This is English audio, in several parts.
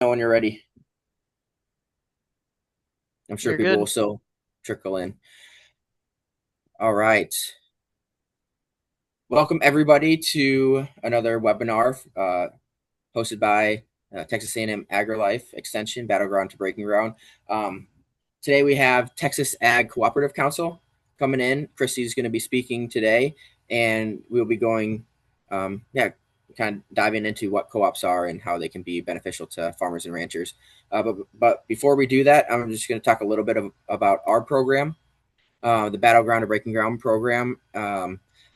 know when you're ready. I'm sure You're people will good. still trickle in. All right. Welcome, everybody, to another webinar hosted by Texas A&M AgriLife Extension, Battleground to Breaking Ground. Today we have Texas Ag Cooperative Council coming in. Christy's going to be speaking today, and we'll be going, kind of diving into what co-ops are and how they can be beneficial to farmers and ranchers. But before we do that, I'm just going to talk a little bit about our program, the Battleground to Breaking Ground program.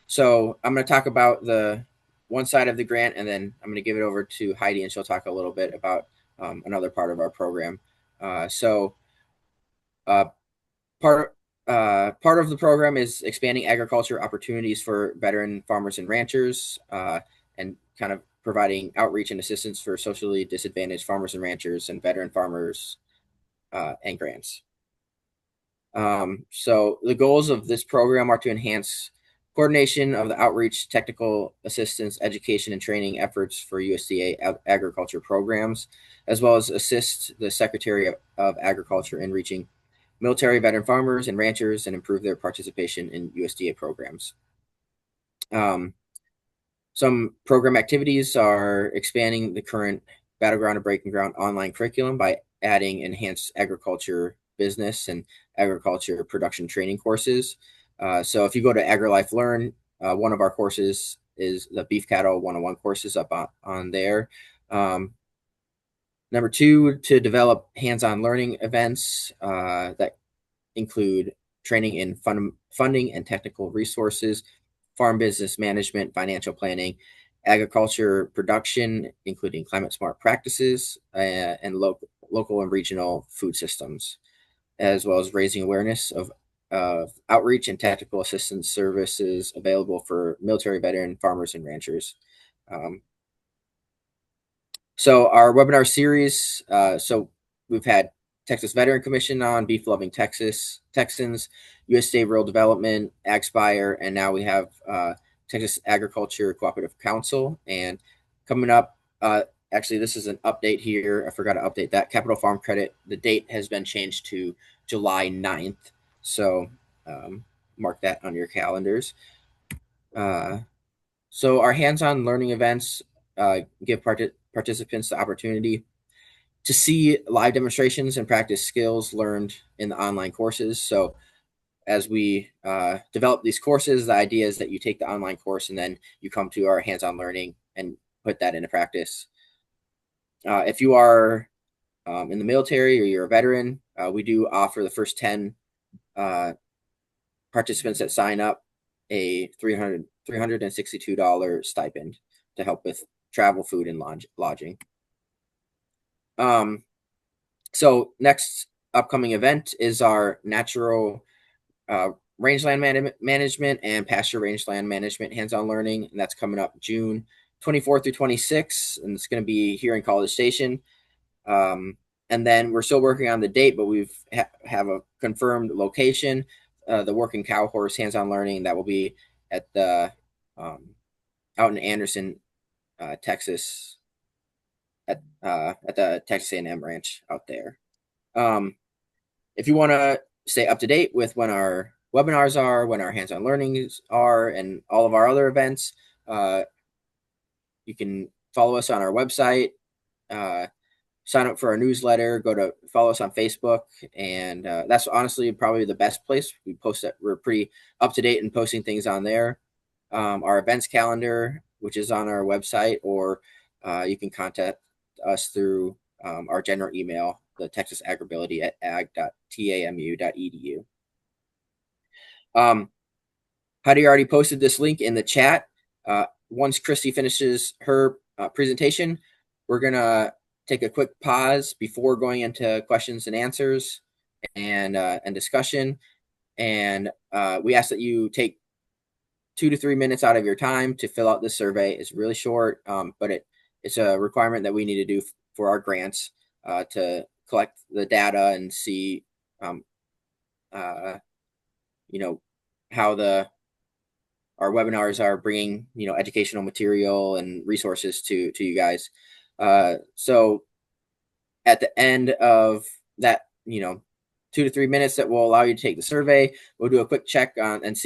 So I'm going to talk about the one side of the grant, and then I'm going to give it over to Heidi, and she'll talk a little bit about another part of our program. Uh, so uh, part part of the program is expanding agriculture opportunities for veteran farmers and ranchers, and kind of providing outreach and assistance for socially disadvantaged farmers and ranchers and veteran farmers and grants. So the goals of this program are to enhance coordination of the outreach, technical assistance, education, and training efforts for USDA agriculture programs, as well as assist the Secretary of Agriculture in reaching military veteran farmers and ranchers and improve their participation in USDA programs. Um, some program activities are expanding the current Battleground and Breaking Ground online curriculum by adding enhanced agriculture business and agriculture production training courses. So if you go to AgriLife Learn, one of our courses is the Beef Cattle 101 courses up on there. Number two, to develop hands-on learning events that include training in funding and technical resources, farm business management, financial planning, agriculture production, including climate smart practices, and local and regional food systems, as well as raising awareness of outreach and technical assistance services available for military veteran farmers and ranchers. Um, so our webinar series, we've had Texas Veteran Commission on, Beef Loving Texans, USDA Rural Development, AgSpire, and now we have Texas Agriculture Cooperative Council. And coming up, actually, this is an update here. I forgot to update that. Capital Farm Credit, the date has been changed to July 9th. So mark that on your calendars. Uh, so our hands-on learning events give participants the opportunity to see live demonstrations and practice skills learned in the online courses. So as we develop these courses, the idea is that you take the online course and then you come to our hands-on learning and put that into practice. If you are in the military or you're a veteran, we do offer the first 10 uh, participants that sign up a $362 stipend to help with travel, food, and lodging. Um, so next upcoming event is our natural rangeland management and pasture rangeland management hands-on learning, and that's coming up June 24th through 26th, and it's going to be here in College Station. And then we're still working on the date, but we've have a confirmed location, the Working Cow Horse hands-on learning that will be at the out in Anderson, Texas, at the Texas A&M ranch out there. If you want to stay up to date with when our webinars are, when our hands-on learnings are, and all of our other events, you can follow us on our website, sign up for our newsletter, go to follow us on Facebook, and that's honestly probably the best place. We post that we're pretty up to date and posting things on there. Our events calendar, which is on our website, or you can contact us through our general email, the Texas Agribility at ag.tamu.edu. Heidi already posted this link in the chat. Once Christy finishes her presentation, we're going to take a quick pause before going into questions and answers and discussion. And we ask that you take 2 to 3 minutes out of your time to fill out this survey. It's really short, but it's a requirement that we need to do for our grants to collect the data and see, you know, how our webinars are bringing, educational material and resources to you guys. So at the end of that, 2 to 3 minutes that will allow you to take the survey, we'll do a quick check on and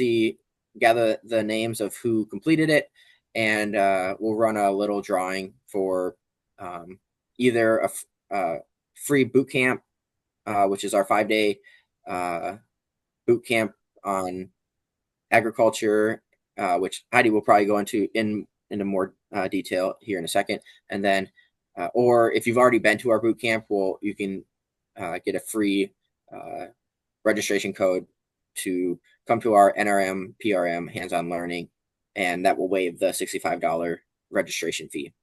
gather the names of who completed it, and we'll run a little drawing for either a free boot camp, which is our 5 day boot camp on agriculture, which Heidi will probably go into more detail here in a second, and then or if you've already been to our boot camp, you can get a free registration code to come to our NRM PRM hands-on learning, and that will waive the $65 registration fee.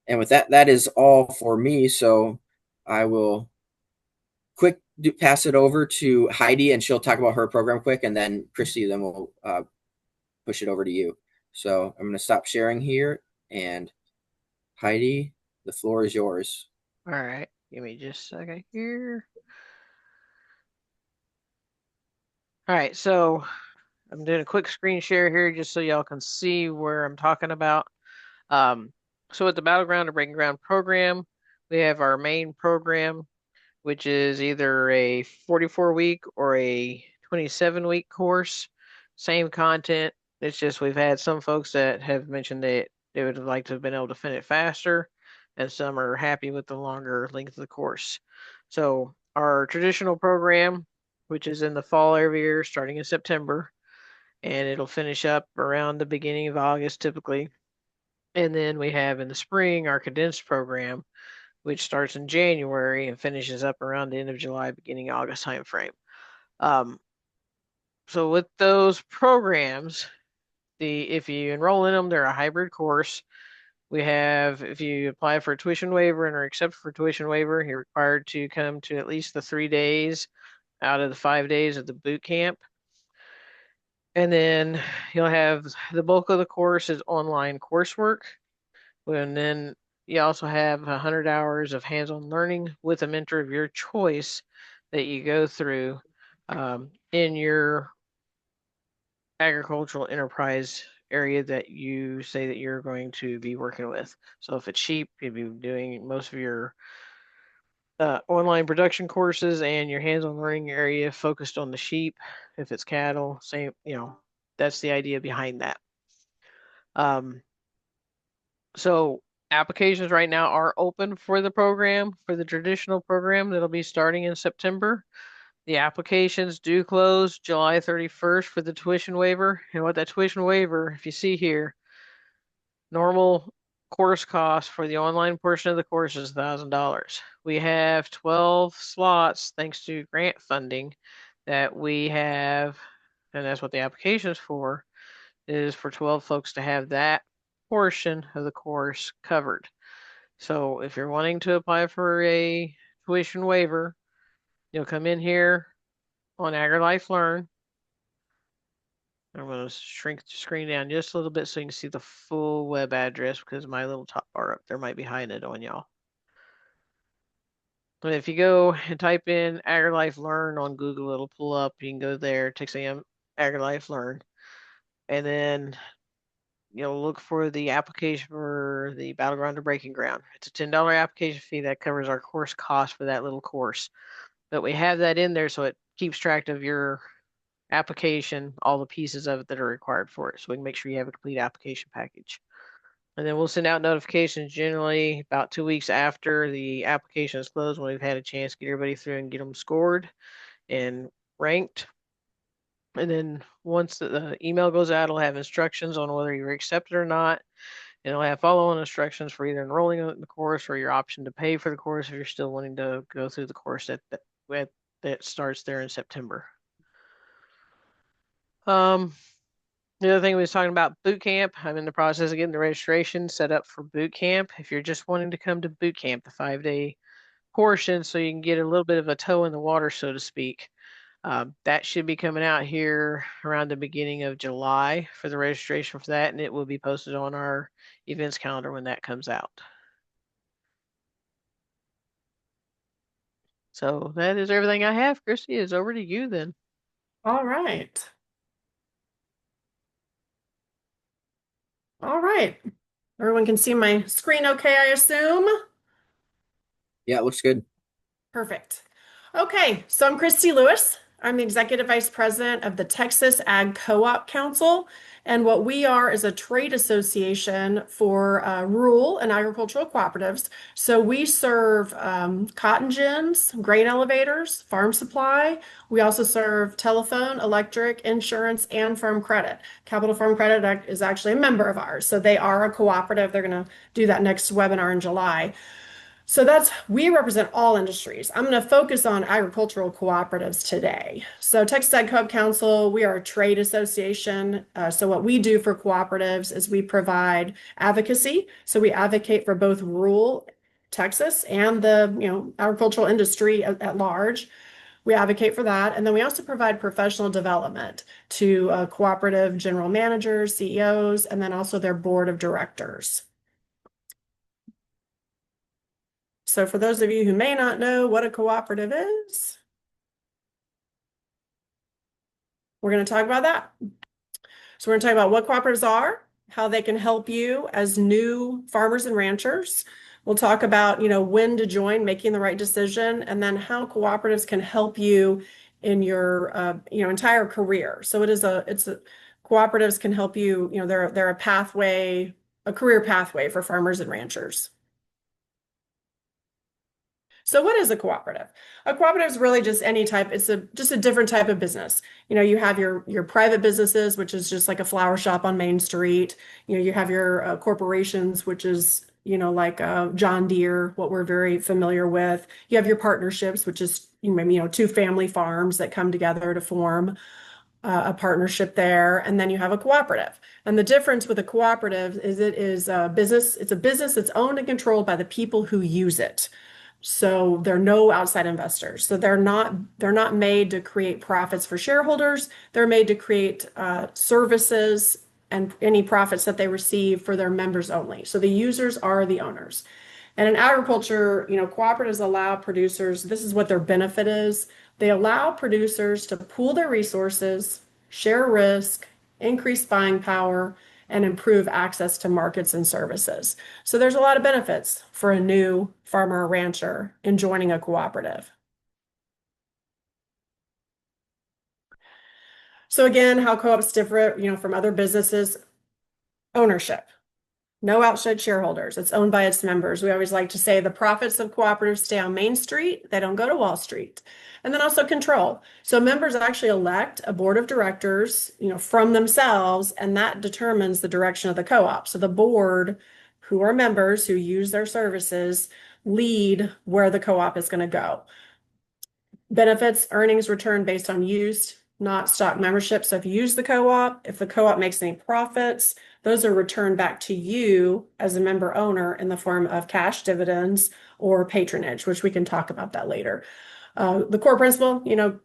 And with that, that is all for me. So I will pass it over to Heidi, and she'll talk about her program quick, and then Christy, then we'll push it over to you. So I'm going to stop sharing here, and Heidi, the floor is yours. All right, give me just a second here. All right, so I'm doing a quick screen share here just so y'all can see where I'm talking about. So at the Battleground or Breaking Ground program, we have our main program, which is either a 44-week or a 27-week course. Same content. It's just we've had some folks that have mentioned that they would have liked to have been able to finish faster, and some are happy with the longer length of the course. So our traditional program, which is in the fall every year, starting in September, and it'll finish up around the beginning of August typically. And then we have in the spring our condensed program, which starts in January and finishes up around the end of July, beginning August timeframe. Um, so with those programs, if you enroll in them, they're a hybrid course. We have, if you apply for a tuition waiver and are accepted for tuition waiver, you're required to come to at least the 3 days out of the 5 days of the boot camp. And then you'll have the bulk of the course is online coursework. And then you also have 100 hours of hands-on learning with a mentor of your choice that you go through in your agricultural enterprise area that you say that you're going to be working with. So if it's sheep, you'll be doing most of your online production courses and your hands-on learning area focused on the sheep. If it's cattle, same, that's the idea behind that. So applications right now are open for the program, for the traditional program that'll be starting in September. The applications do close July 31st for the tuition waiver. And what that tuition waiver, if you see here, normal course cost for the online portion of the course is $1,000. We have 12 slots thanks to grant funding that we have, and that's what the application is for, is for 12 folks to have that portion of the course covered. So if you're wanting to apply for a tuition waiver, you'll come in here on AgriLife Learn. I'm going to shrink the screen down just a little bit so you can see the full web address because my little top bar up there might be hiding it on y'all. But if you go and type in AgriLife Learn on Google, it'll pull up. You can go there, Texas Ag AgriLife Learn, and then you'll look for the application for the Battleground or Breaking Ground. It's a $10 application fee that covers our course cost for that little course. But we have that in there so it keeps track of your application, all the pieces of it that are required for it. So we can make sure you have a complete application package. And then we'll send out notifications generally about 2 weeks after the application is closed when we've had a chance to get everybody through and get them scored and ranked. And then once the email goes out, it'll have instructions on whether you're accepted or not. And it'll have follow-on instructions for either enrolling in the course or your option to pay for the course if you're still wanting to go through the course that starts there in September. The other thing we was talking about boot camp. I'm in the process of getting the registration set up for boot camp. If you're just wanting to come to boot camp, the 5 day portion, so you can get a little bit of a toe in the water, so to speak. That should be coming out here around the beginning of July for the registration for that, and it will be posted on our events calendar when that comes out. So that is everything I have. Christy, it's over to you then. All right. All right. Everyone can see my screen okay, I assume? Yeah, it looks good. Perfect. Okay, so I'm Christy Lewis. I'm the Executive Vice President of the Texas Ag Co-op Council. And what we are is a trade association for rural and agricultural cooperatives. So we serve cotton gins, grain elevators, farm supply. We also serve telephone, electric, insurance, and farm credit. Capital Farm Credit is actually a member of ours. So they are a cooperative. They're going to do that next webinar in July. So we represent all industries. I'm going to focus on agricultural cooperatives today. So Texas Ag Co-op Council, we are a trade association. So what we do for cooperatives is we provide advocacy. So we advocate for both rural Texas and the agricultural industry at large. We advocate for that. And then we also provide professional development to cooperative general managers, CEOs, and then also their board of directors. So for those of you who may not know what a cooperative is, we're going to talk about that. So we're going to talk about what cooperatives are, how they can help you as new farmers and ranchers. We'll talk about, when to join, making the right decision, and then how cooperatives can help you in your, entire career. So cooperatives can help you, they're a pathway, a career pathway for farmers and ranchers. So what is a cooperative? A cooperative is really just any type, just a different type of business. You have your private businesses, which is just like a flower shop on Main Street. You have your corporations, which is, like John Deere, what we're very familiar with. You have your partnerships, which is, two family farms that come together to form a partnership there. And then you have a cooperative. And the difference with a cooperative is it's a business that's owned and controlled by the people who use it. So there are no outside investors. So they're not made to create profits for shareholders. They're made to create services and any profits that they receive for their members only. So the users are the owners. And in agriculture, cooperatives allow producers, this is what their benefit is. They allow producers to pool their resources, share risk, increase buying power, and improve access to markets and services. So there's a lot of benefits for a new farmer or rancher in joining a cooperative. So again, how co-ops differ, from other businesses, ownership. No outside shareholders. It's owned by its members. We always like to say the profits of cooperatives stay on Main Street. They don't go to Wall Street. And then also control. So members actually elect a board of directors, from themselves, and that determines the direction of the co-op. So the board, who are members who use their services, lead where the co-op is going to go. Benefits, earnings return based on use, not stock membership. So if you use the co-op, if the co-op makes any profits, those are returned back to you as a member owner in the form of cash dividends or patronage, which we can talk about that later. The core principle,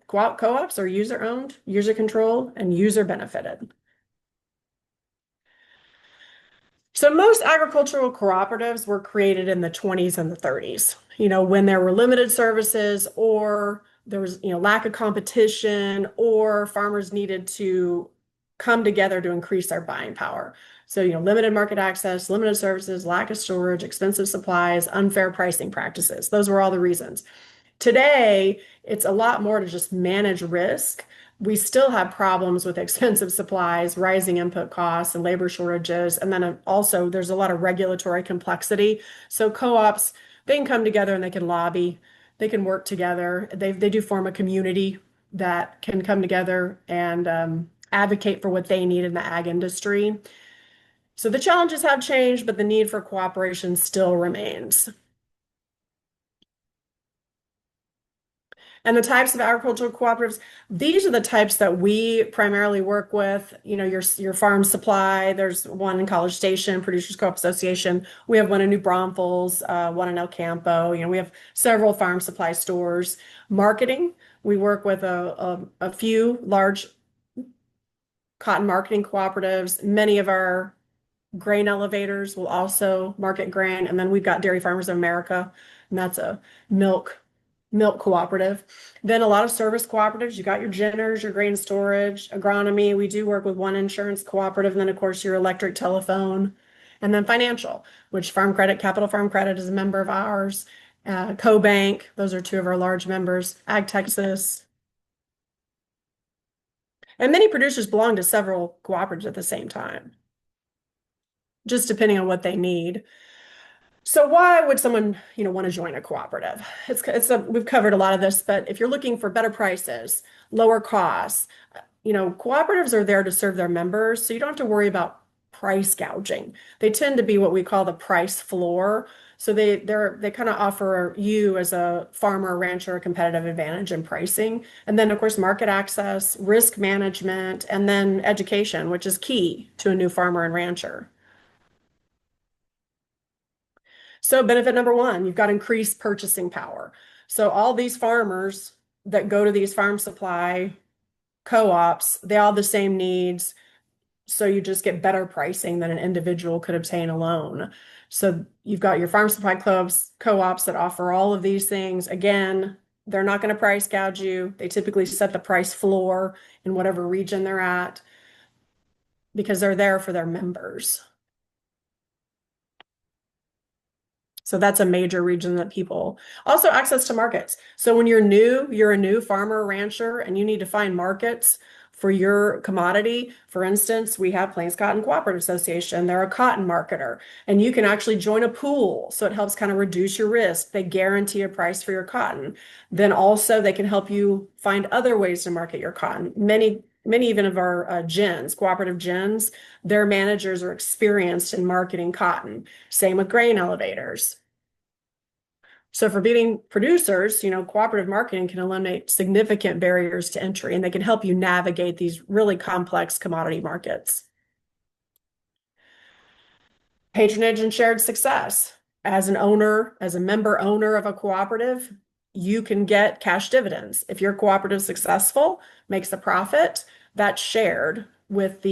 co-ops are user-owned, user-controlled, and user-benefited. So most agricultural cooperatives were created in the 20s and the 30s, when there were limited services or there was, lack of competition or farmers needed to come together to increase their buying power. So, limited market access, limited services, lack of storage, expensive supplies, unfair pricing practices. Those were all the reasons. Today, it's a lot more to just manage risk. We still have problems with expensive supplies, rising input costs, and labor shortages. And then also, there's a lot of regulatory complexity. So co-ops, they can come together and they can lobby. They can work together. They do form a community that can come together and advocate for what they need in the ag industry. So the challenges have changed, but the need for cooperation still remains. And the types of agricultural cooperatives, these are the types that we primarily work with. Your farm supply, there's one in College Station, Producers Co-op Association. We have one in New Braunfels, one in El Campo. We have several farm supply stores. Marketing, we work with a few large cotton marketing cooperatives. Many of our grain elevators will also market grain. And then we've got Dairy Farmers of America, and that's a milk cooperative. Then a lot of service cooperatives. You got your ginners, your grain storage, agronomy. We do work with one insurance cooperative, and then of course your electric, telephone, and then financial, which Farm Credit, Capital Farm Credit is a member of ours. CoBank, those are two of our large members, Ag Texas. And many producers belong to several cooperatives at the same time, just depending on what they need. So why would someone, want to join a cooperative? We've covered a lot of this, but if you're looking for better prices, lower costs, cooperatives are there to serve their members, so you don't have to worry about price gouging. They tend to be what we call the price floor. So they kind of offer you as a farmer or rancher a competitive advantage in pricing. And then of course market access, risk management, and then education, which is key to a new farmer and rancher. So benefit number one, you've got increased purchasing power. So all these farmers that go to these farm supply co-ops, they all have the same needs. So you just get better pricing than an individual could obtain alone. So you've got your farm supply clubs, co-ops that offer all of these things. Again, they're not going to price gouge you. They typically set the price floor in whatever region they're at because they're there for their members. So that's a major region that people also access to markets. So when you're a new farmer or rancher and you need to find markets for your commodity. For instance, we have Plains Cotton Cooperative Association. They're a cotton marketer and you can actually join a pool. So it helps kind of reduce your risk. They guarantee a price for your cotton. Then also they can help you find other ways to market your cotton. Many even of our gens, cooperative gens, their managers are experienced in marketing cotton. Same with grain elevators. So for being producers, cooperative marketing can eliminate significant barriers to entry and they can help you navigate these really complex commodity markets. Patronage and shared success. As a member owner of a cooperative, you can get cash dividends. If your cooperative is successful, makes a profit, that's shared with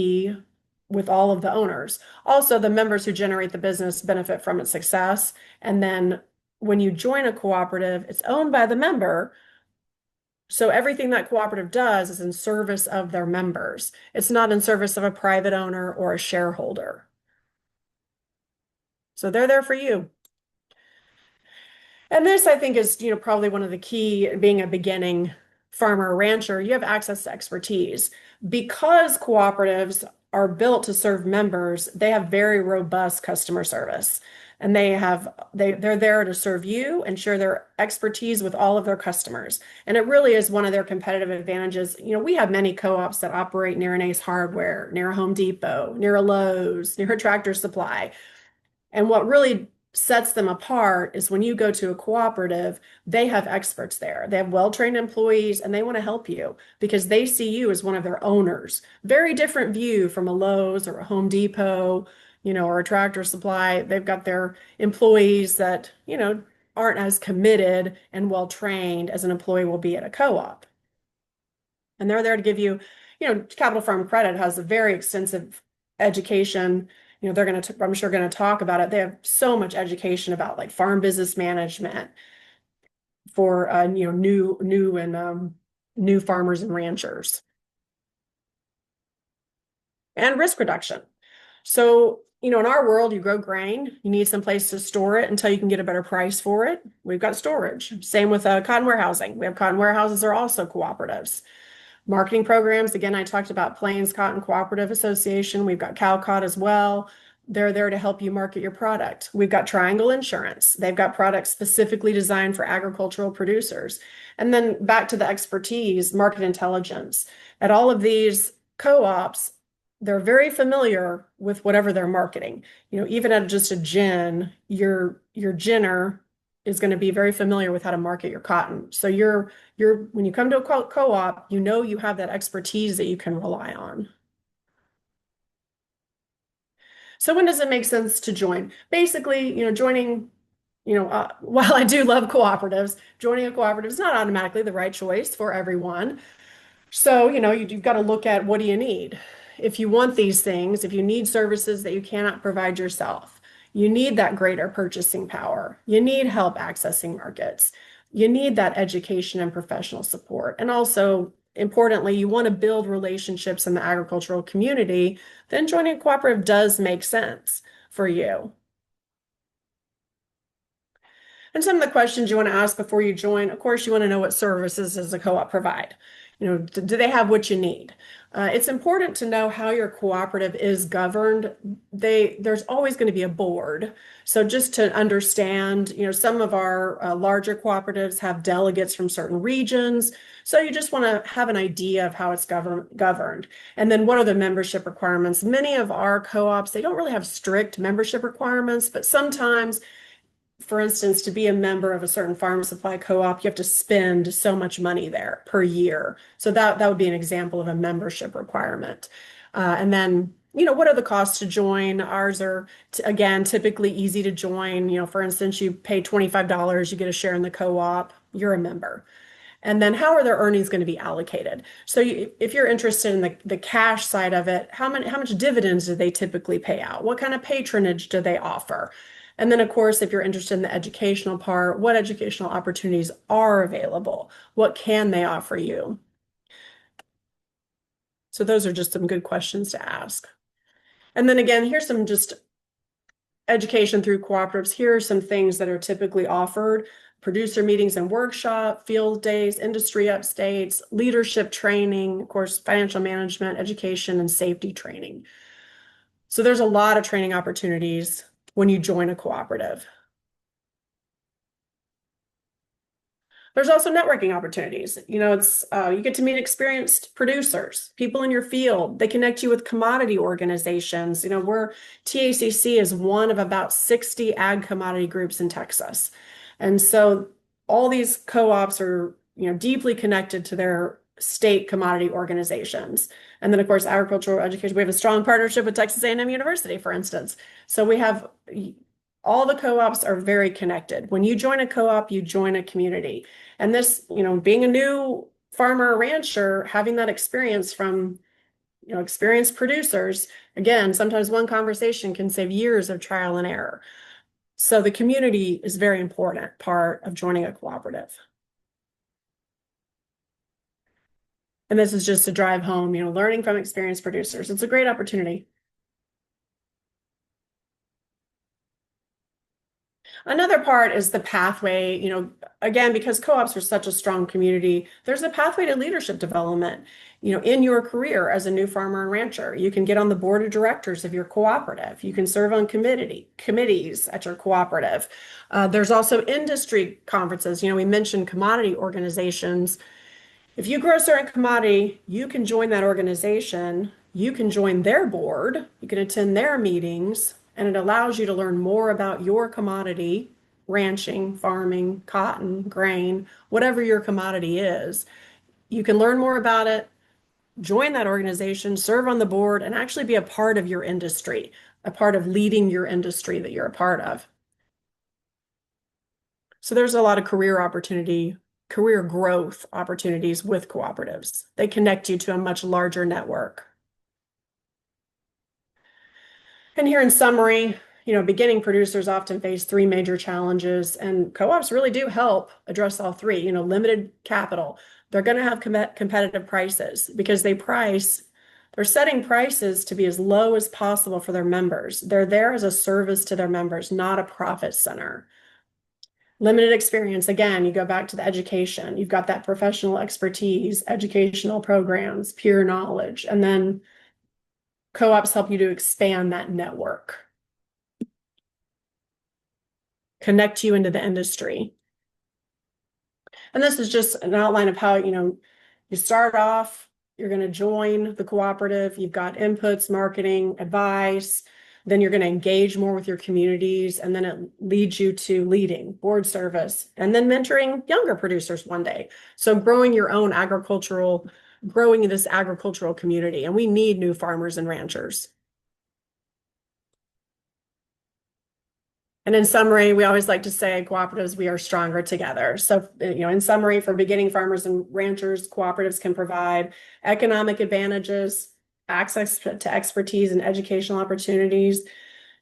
all of the owners. Also, the members who generate the business benefit from its success. And then when you join a cooperative, it's owned by the member. So everything that cooperative does is in service of their members. It's not in service of a private owner or a shareholder. So they're there for you. And this, I think, is, probably one of the key, being a beginning farmer or rancher, you have access to expertise. Because cooperatives are built to serve members, they have very robust customer service. And they're there to serve you and share their expertise with all of their customers. And it really is one of their competitive advantages. We have many co-ops that operate near an Ace Hardware, near a Home Depot, near a Lowe's, near a Tractor Supply. And what really sets them apart is when you go to a cooperative, they have experts there. They have well-trained employees and they want to help you because they see you as one of their owners. Very different view from a Lowe's or a Home Depot, or a Tractor Supply. They've got their employees that, aren't as committed and well-trained as an employee will be at a co-op. And they're there to give you, Capital Farm Credit has a very extensive education. I'm sure going to talk about it. They have so much education about like farm business management for new farmers and ranchers. And risk reduction. So, in our world, you grow grain, you need some place to store it until you can get a better price for it. We've got storage. Same with cotton warehousing. We have cotton warehouses are also cooperatives. Marketing programs, again, I talked about Plains Cotton Cooperative Association. We've got Calcott as well. They're there to help you market your product. We've got Triangle Insurance. They've got products specifically designed for agricultural producers. And then back to the expertise, market intelligence. At all of these co-ops, they're very familiar with whatever they're marketing. Even at just a gin, your ginner is going to be very familiar with how to market your cotton. So when you come to a co-op, you have that expertise that you can rely on. So when does it make sense to join? Basically, joining, while I do love cooperatives, joining a cooperative is not automatically the right choice for everyone. So, you've got to look at what do you need? If you want these things, if you need services that you cannot provide yourself, you need that greater purchasing power. You need help accessing markets. You need that education and professional support. And also, importantly, you want to build relationships in the agricultural community, then joining a cooperative does make sense for you. And some of the questions you want to ask before you join, of course, you want to know what services does the co-op provide? Do they have what you need? It's important to know how your cooperative is governed. There's always going to be a board. So just to understand, some of our larger cooperatives have delegates from certain regions. So you just want to have an idea of how it's governed. And then what are the membership requirements? Many of our co-ops, they don't really have strict membership requirements, but sometimes, for instance, to be a member of a certain farm supply co-op, you have to spend so much money there per year. So that would be an example of a membership requirement. And then, what are the costs to join? Ours are, again, typically easy to join. For instance, you pay $25, you get a share in the co-op, you're a member. And then how are their earnings going to be allocated? So if you're interested in the cash side of it, how much dividends do they typically pay out? What kind of patronage do they offer? And then, of course, if you're interested in the educational part, what educational opportunities are available? What can they offer you? So those are just some good questions to ask. And then again, here's some just education through cooperatives. Here are some things that are typically offered: producer meetings and workshop, field days, industry updates, leadership training, of course, financial management, education, and safety training. So there's a lot of training opportunities when you join a cooperative. There's also networking opportunities. It's you get to meet experienced producers, people in your field. They connect you with commodity organizations. TACC is one of about 60 ag commodity groups in Texas. And so all these co-ops are, deeply connected to their state commodity organizations. And then, of course, agricultural education. We have a strong partnership with Texas A&M University, for instance. So we have all the co-ops are very connected. When you join a co-op, you join a community. And this, being a new farmer or rancher, having that experience from, experienced producers, again, sometimes one conversation can save years of trial and error. So the community is a very important part of joining a cooperative. And this is just to drive home, learning from experienced producers. It's a great opportunity. Another part is the pathway, again, because co-ops are such a strong community, there's a pathway to leadership development, in your career as a new farmer and rancher. You can get on the board of directors of your cooperative. You can serve on committees at your cooperative. There's also industry conferences. We mentioned commodity organizations. If you grow a certain commodity, you can join that organization. You can join their board. You can attend their meetings, and it allows you to learn more about your commodity, ranching, farming, cotton, grain, whatever your commodity is. You can learn more about it, join that organization, serve on the board, and actually be a part of your industry, a part of leading your industry that you're a part of. So there's a lot of career growth opportunities with cooperatives. They connect you to a much larger network. And here in summary, beginning producers often face three major challenges, and co-ops really do help address all three. Limited capital. They're going to have competitive prices because they're setting prices to be as low as possible for their members. They're there as a service to their members, not a profit center. Limited experience. Again, you go back to the education. You've got that professional expertise, educational programs, peer knowledge, and then co-ops help you to expand that network, connect you into the industry. And this is just an outline of how, you start off, you're going to join the cooperative, you've got inputs, marketing, advice, then you're going to engage more with your communities, and then it leads you to leading, board service, and then mentoring younger producers one day. So growing this agricultural community, and we need new farmers and ranchers. And in summary, we always like to say cooperatives, we are stronger together. So, in summary, for beginning farmers and ranchers, cooperatives can provide economic advantages, access to expertise and educational opportunities.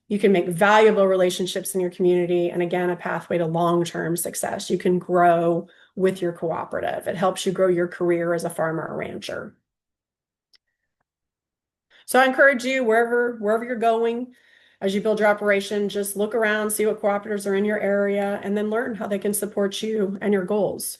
You can make valuable relationships in your community, and again, a pathway to long-term success. You can grow with your cooperative. It helps you grow your career as a farmer or rancher. So I encourage you, wherever you're going, as you build your operation, just look around, see what cooperatives are in your area, and then learn how they can support you and your goals.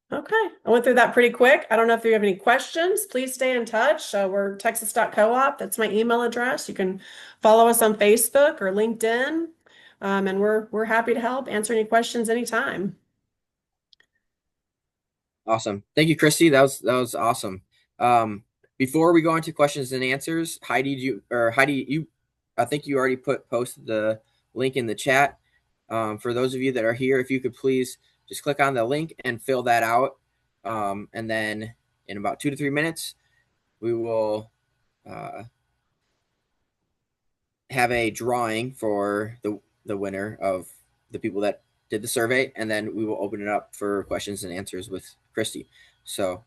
Okay, I went through that pretty quick. I don't know if you have any questions. Please stay in touch. We're texas.coop. That's my email address. You can follow us on Facebook or LinkedIn, and we're happy to help answer any questions anytime. Awesome. Thank you, Christy. That was awesome. Before we go into questions and answers, Heidi, I think you already posted the link in the chat. For those of you that are here, if you could please just click on the link and fill that out. And then in about 2 to 3 minutes, we will have a drawing for the winner of the people that did the survey, and then we will open it up for questions and answers with Christy. So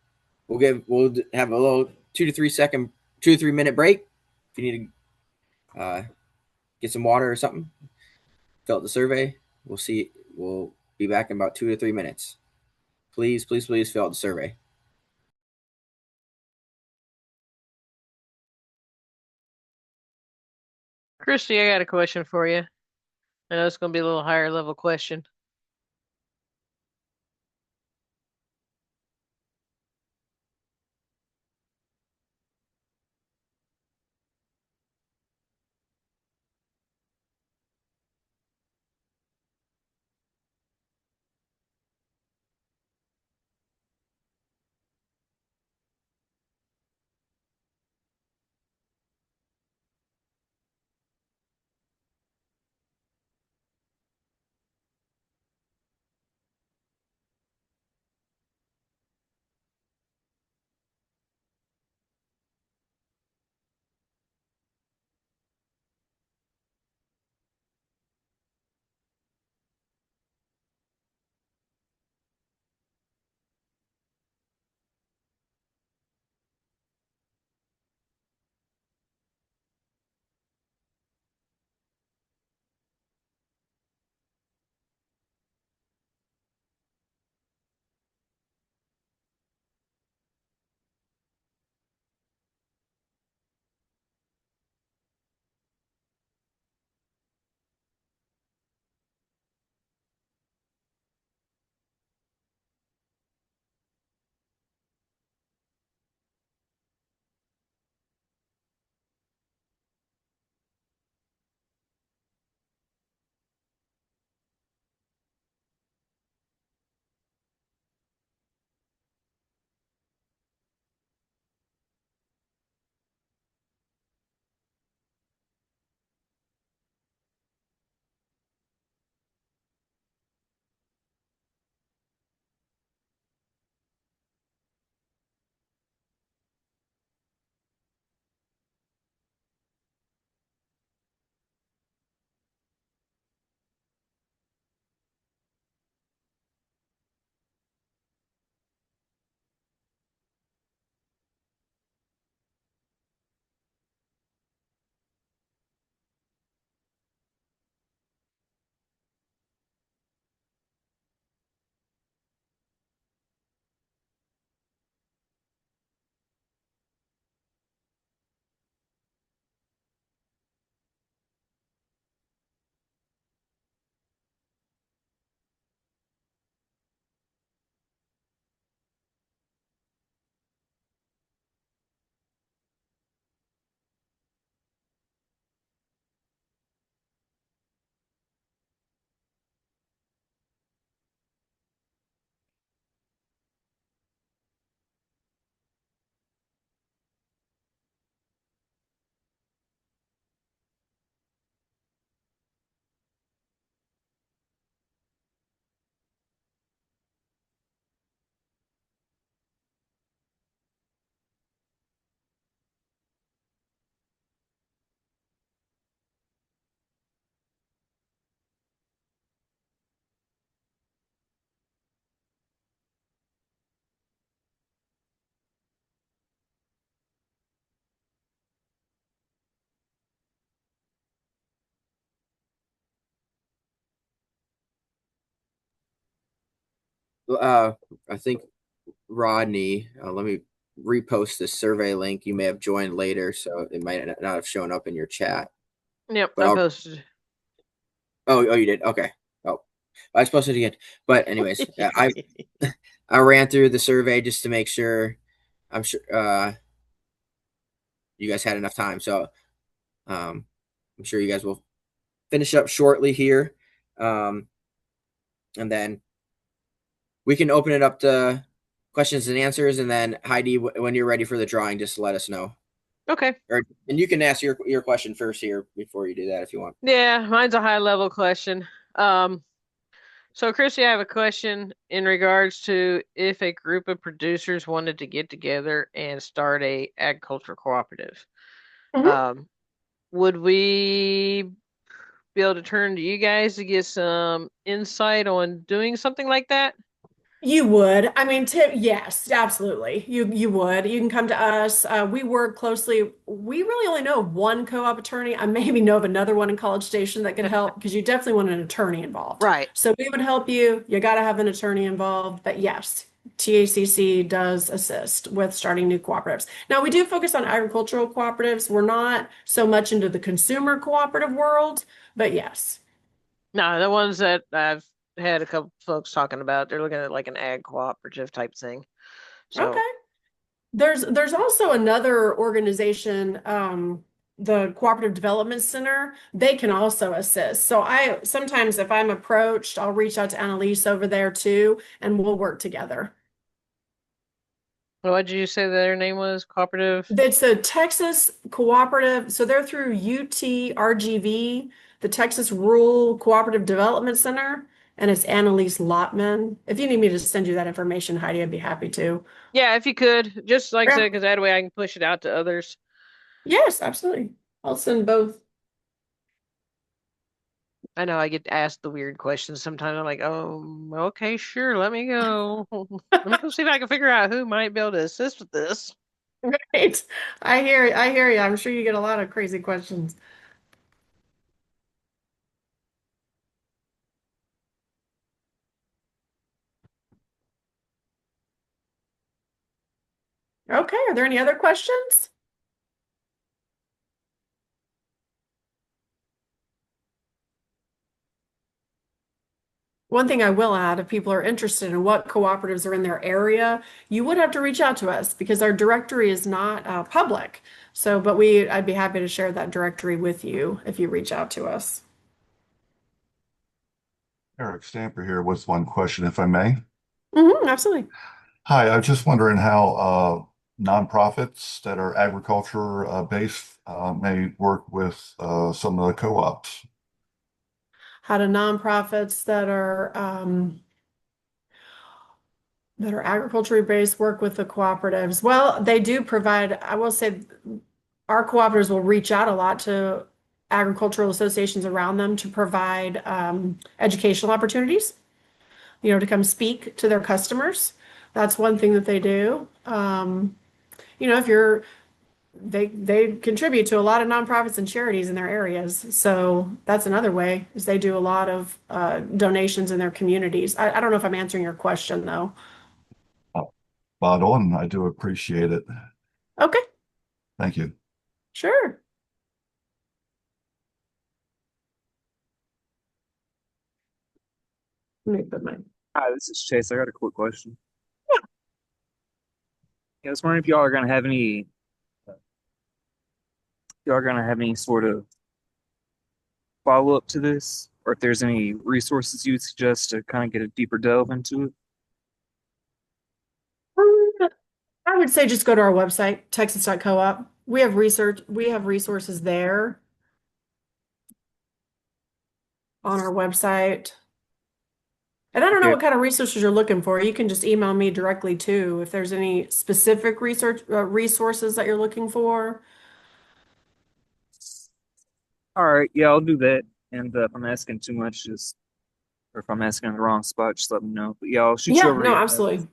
we'll have a little 2 to 3 minute break. If you need to get some water or something, fill out the survey. We'll be back in about 2 to 3 minutes. Please, please, please fill out the survey. Christy, I got a question for you. I know it's going to be a little higher level question. Uh, I think Rodney. Let me repost this survey link. You may have joined later, so it might not have shown up in your chat. Yep, But I I'll. posted. Oh, you did. Okay. Oh, I was posted again. But anyways, I ran through the survey just to make sure. I'm sure you guys had enough time, so I'm sure you guys will finish up shortly here, and then we can open it up to questions and answers. And then Heidi, when you're ready for the drawing, just let us know. Okay. And you can ask your question first here before you do that if you want. Yeah, mine's a high level question. Um, so Chrissy, I have a question in regards to if a group of producers wanted to get together and start a agriculture cooperative. Mhm. Um, would we be able to turn to you guys to get some insight on doing something like that? You would. I mean, yes, absolutely. You would. You can come to us. We work closely. We really only know of one co-op attorney. I maybe know of another one in College Station that could help because you definitely want an attorney involved. Right. So we would help you. You got to have an attorney involved. But yes, TACC does assist with starting new cooperatives. Now, we do focus on agricultural cooperatives. We're not so much into the consumer cooperative world, but yes. No, the ones that I've had a couple folks talking about, they're looking at like an ag cooperative type thing. So, Okay. There's also another organization, the Cooperative Development Center. They can also assist. So I sometimes if I'm approached, I'll reach out to Annalise over there too, and we'll work together. what did you say their name was? Cooperative? It's a Texas Cooperative, so they're through UTRGV, the Texas Rural Cooperative Development Center, and it's Annalise Lotman. If you need me to send you that information, Heidi, I'd be happy to. Yeah, if you could, just like I Yeah. said, because that way I can push it out to others. Yes, absolutely. I'll send both. I know I get asked the weird questions sometimes. I'm like, oh, okay, sure, let me go. Let me go see if I can figure out who might be able to assist with this. Right. I hear you. I'm sure you get a lot of crazy questions. Okay, are there any other questions? One thing I will add, if people are interested in what cooperatives are in their area, you would have to reach out to us because our directory is not public. So, but I'd be happy to share that directory with you if you reach out to us. Eric Stamper here with one question, if I may. Absolutely. Hi, I was just wondering how nonprofits that are agriculture based may work with some of the co-ops. How do nonprofits that are agriculturally based work with the cooperatives? Well, they do provide, I will say, our cooperatives will reach out a lot to agricultural associations around them to provide educational opportunities, to come speak to their customers. That's one thing that they do. If they contribute to a lot of nonprofits and charities in their areas. So that's another way is they do a lot of donations in their communities. I don't know if I'm answering your question though. Uh, Spot on. I do appreciate it. Okay, Thank you. sure. Let me put my Hi, this is Chase. I got a quick question. Yeah, I was wondering if y'all are gonna have any sort of follow up to this, or if there's any resources you would suggest to kind of get a deeper delve into it. I would say just go to our website, texas.coop. We have resources there on our website. And I don't know Okay. what kind of resources you're looking for. You can just email me directly too if there's any specific resources that you're looking for. All right. Yeah, I'll do that. And if I'm asking too much, or if I'm asking in the wrong spot, just let me know. But yeah, I'll shoot you Yeah, over. no, absolutely.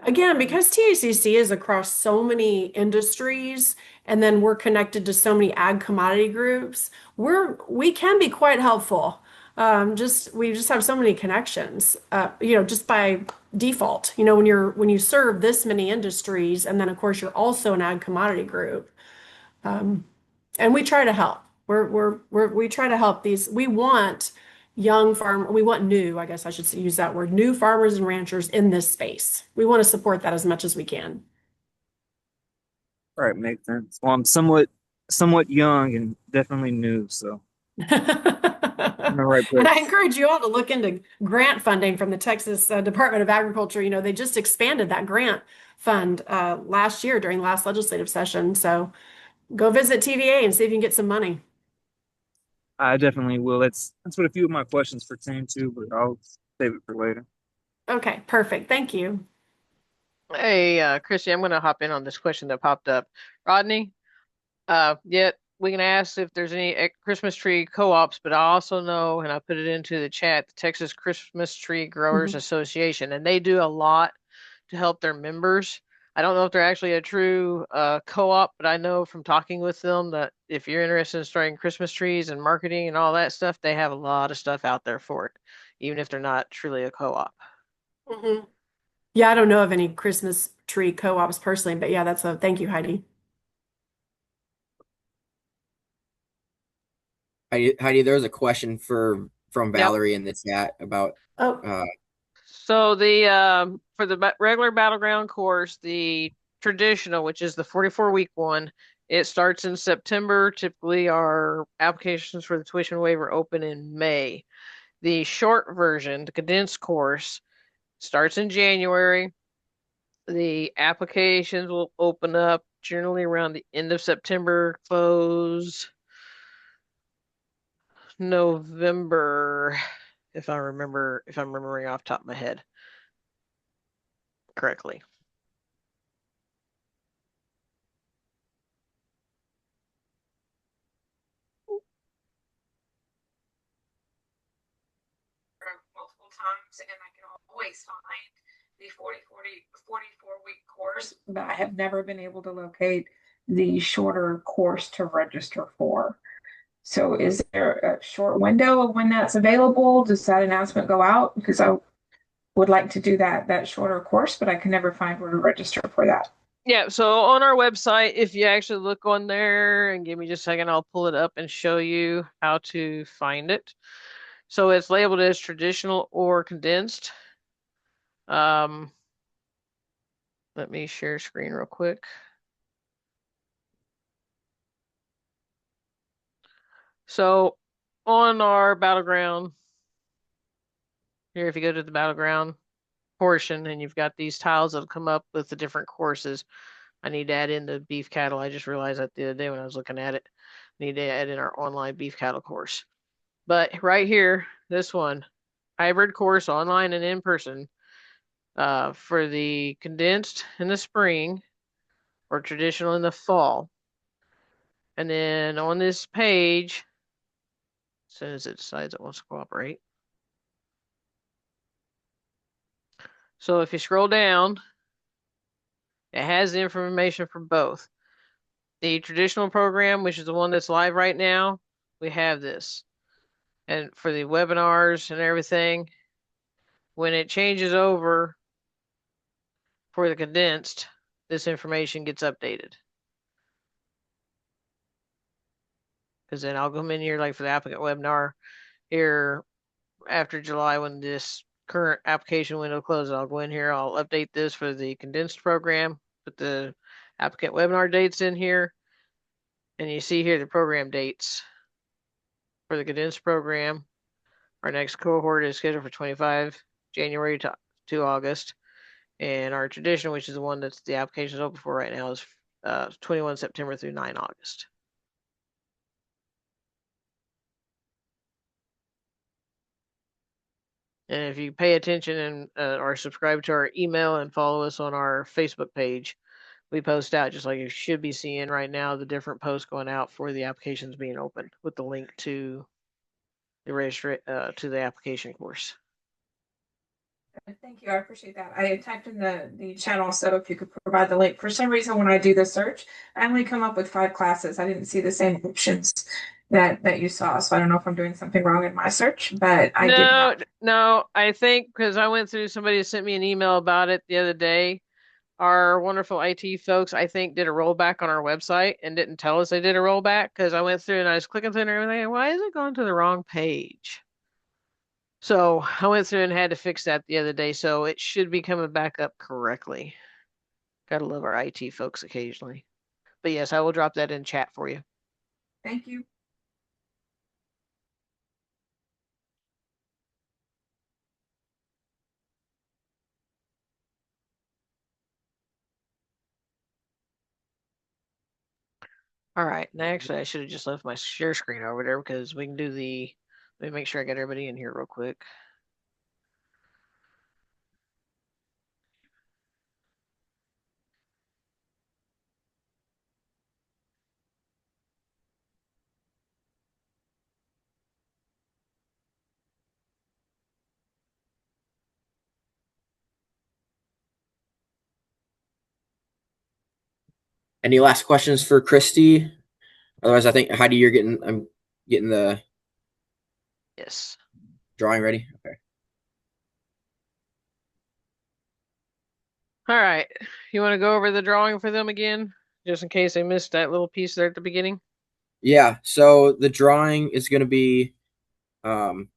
Again, because TACC is across so many industries, and then we're connected to so many ag commodity groups, we can be quite helpful. We just have so many connections. Just by default. When you serve this many industries, and then of course you're also an ag commodity group, and we try to help. We try to help these. We want we want new, I guess I should use that word, new farmers and ranchers in this space. We want to support that as much as we can. All right, makes sense. Well, I'm somewhat young and definitely new, so in the right And I place. encourage you all to look into grant funding from the Texas Department of Agriculture. They just expanded that grant fund last year during the last legislative session. So go visit TVA and see if you can get some money. I definitely will. That's what a few of my questions pertain to, but I'll save it for later. Okay, perfect. Thank you. Hey, Chrissy, I'm going to hop in on this question that popped up. Rodney, yet we can ask if there's any Christmas tree co-ops, but I also know, and I put it into the chat, the Texas Christmas Tree Growers Association, and they do a lot to help their members. I don't know if they're actually a true co-op, but I know from talking with them that if you're interested in starting Christmas trees and marketing and all that stuff, they have a lot of stuff out there for it, even if they're not truly a co-op. Mhm. Yeah, I don't know of any Christmas tree co-ops personally, but yeah, thank you, Heidi. Heidi, there's a question from Yep. Valerie in the chat about Oh, uh, So the for the regular Battleground course, the traditional, which is the 44-week one, it starts in September. Typically, our applications for the tuition waiver open in May. The short version, the condensed course, starts in January. The applications will open up generally around the end of September, close November, if I'm remembering off the top of my head correctly. Multiple times, and I can always find the 44-week course, but I have never been able to locate the shorter course to register for. So is there a short window of when that's available? Does that announcement go out? Because I would like to do that shorter course, but I can never find where to register for that. Yeah, so on our website, if you actually look on there and give me just a second, I'll pull it up and show you how to find it. So it's labeled as traditional or condensed. Um, let me share screen real quick. So on our Battleground, here, if you go to the Battleground portion and you've got these tiles that'll come up with the different courses. I need to add in the beef cattle. I just realized that the other day when I was looking at it. I need to add in our online beef cattle course. But right here, this one, hybrid course online and in person for the condensed in the spring or traditional in the fall. And then on this page, as soon as it decides it wants to cooperate. So if you scroll down, it has the information for both. The traditional program, which is the one that's live right now, we have this. And for the webinars and everything, when it changes over for the condensed, this information gets updated. Because then I'll come in here like for the applicant webinar here after July when this current application window closes. I'll go in here, I'll update this for the condensed program, put the applicant webinar dates in here. And you see here the program dates for the condensed program. Our next cohort is scheduled for 25 January to August. And our traditional, which is the one that's the application is open for right now, is 21 September through 9 August. And if you pay attention and are subscribed to our email and follow us on our Facebook page, we post out just like you should be seeing right now the different posts going out for the applications being open with the link to the application course. Thank you. I appreciate that. I typed in the chat also if you could provide the link. For some reason, when I do the search, I only come up with 5 classes. I didn't see the same options that you saw. So I don't know if I'm doing something wrong in my search, but I did not. No, I think because I went through, somebody sent me an email about it the other day. Our wonderful IT folks, I think, did a rollback on our website and didn't tell us they did a rollback because I went through and I was clicking through and everything. And why is it going to the wrong page? So I went through and had to fix that the other day. So it should be coming back up correctly. Gotta love our IT folks occasionally. But yes, I will drop that in chat for you. Thank you. All right. And actually, I should have just left my share screen over there because we can do the. Let me make sure I got everybody in here real quick. Any last questions for Christy? Otherwise, I think Heidi, I'm getting the Yes. drawing ready. Okay. All right. You want to go over the drawing for them again, just in case they missed that little piece there at the beginning? Yeah. So the drawing is going to be um,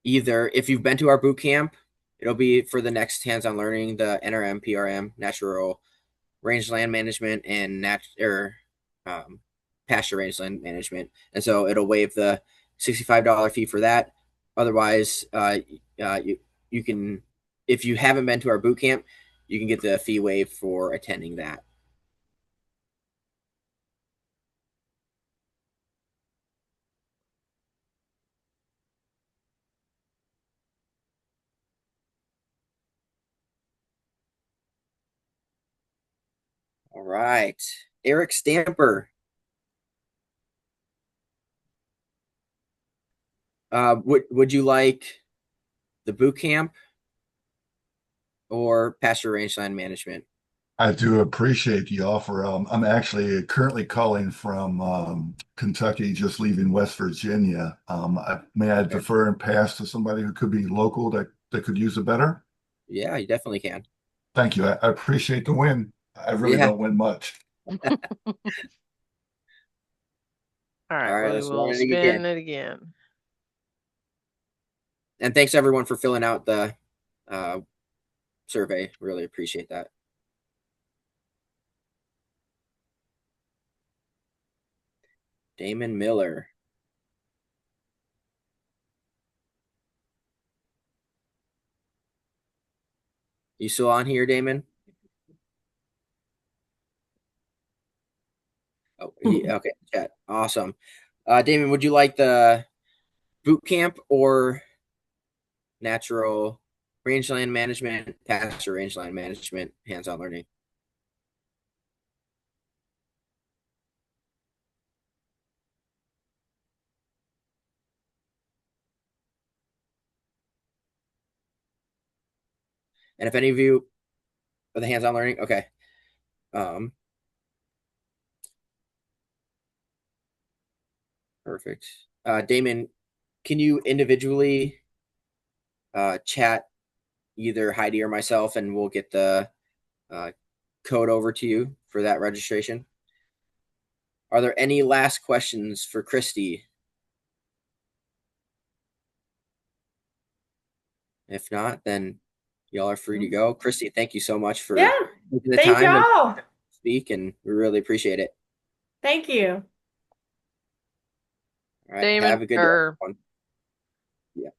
either if you've been to our boot camp, it'll be for the next hands-on learning, the NRM, PRM, natural rangeland management, and um, pasture rangeland management. And so it'll waive the $65 fee for that. Otherwise, you can, if you haven't been to our boot camp, you can get the fee waived for attending that. All right, Eric Stamper. Would you like the boot camp or pasture rangeland management? I do appreciate the offer. I'm actually currently calling from Kentucky, just leaving West Virginia. May I Okay. defer and pass to somebody who could be local that could use it better? Yeah, you definitely can. Thank you. I appreciate the win. I really Yeah. don't win much. All All right, right, we let's run will it again. spin it again. And thanks everyone for filling out the uh, survey. Really appreciate that. Damon Miller. You still on here, Damon? Oh, okay, chat. Awesome. Damon, would you like the boot camp or natural rangeland management, pasture rangeland management, hands-on learning? And if any of you are the hands-on learning, okay. Um, Perfect. Damon, can you individually chat either Heidi or myself, and we'll get the uh, code over to you for that registration? Are there any last questions for Christy? If not, then y'all are free to go. Christy, thank you so much for Yeah. taking the Thank time to y'all. speak, and we really appreciate it. Thank you. All right, have Damon a good day, or everyone. Yeah,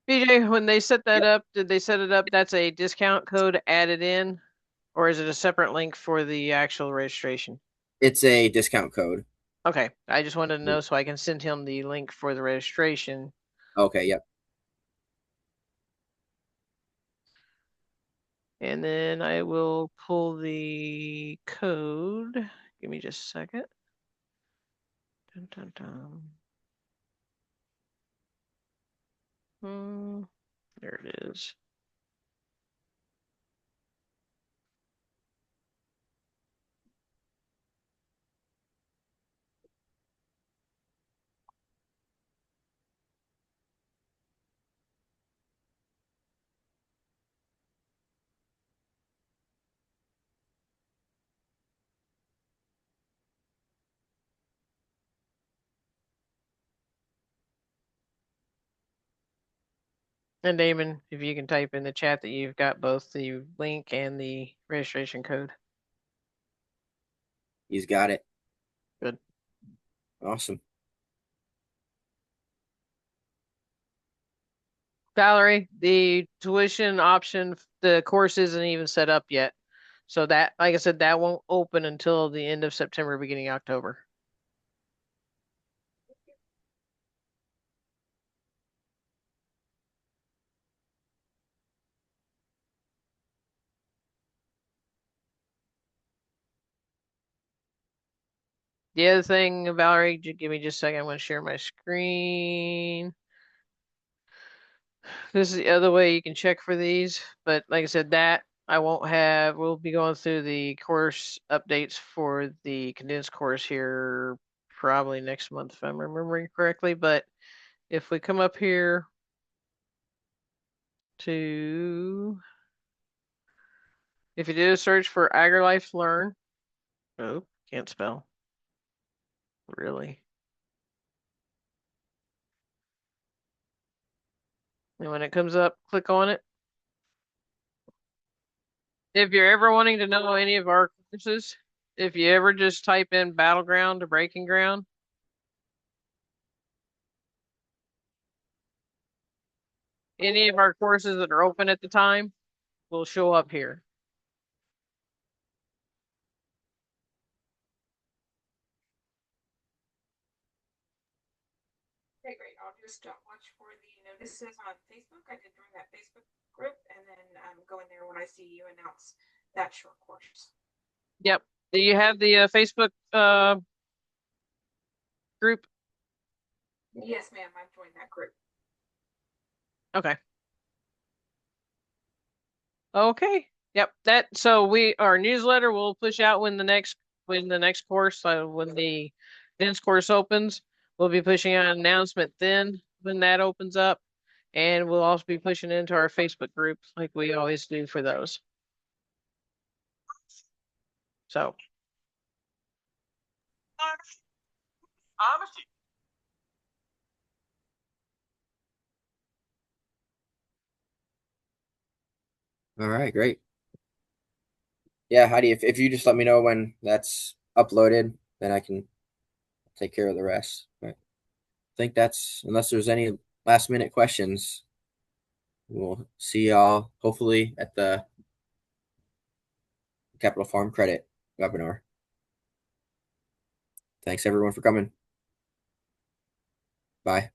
BJ, when they set that yep. up, did they set it up? That's a discount code added in, or is it a separate link for the actual registration? It's a discount code. Okay, I just wanted to know so I can send him the link for the registration. Okay, yep. And then I will pull the code. Give me just a second. Dun, dun, dun. There it is. And Damon, if you can type in the chat that you've got both the link and the registration code. He's got it. Good. Awesome. Valerie, the tuition option, the course isn't even set up yet. So that, like I said, that won't open until the end of September, beginning of October. The other thing, Valerie, give me just a second. I'm going to share my screen. This is the other way you can check for these. But like I said, that I won't have. We'll be going through the course updates for the condensed course here probably next month, if I'm remembering correctly. But if we come up here to, if you did a search for AgriLife Learn, oh, can't spell. Really? And when it comes up, click on it. If you're ever wanting to know any of our courses, if you ever just type in Battleground or Breaking Ground, any of our courses that are open at the time will show up here. Okay, great. I'll just watch for the notices on Facebook. I did join that Facebook group, and then go in there when I see you announce that short course. Yep. Do you have the Facebook group? Yes, ma'am. I've joined that group. Okay. Okay. Yep. Our newsletter will push out when the next course, when the dense course opens, we'll be pushing out an announcement then when that opens up. And we'll also be pushing into our Facebook group like we always do for those. So. All right, great. Yeah, Heidi, if you just let me know when that's uploaded, then I can take care of the rest. But I think that's, unless there's any last minute questions, we'll see y'all hopefully at the Capital Farm Credit webinar. Thanks everyone for coming. Bye.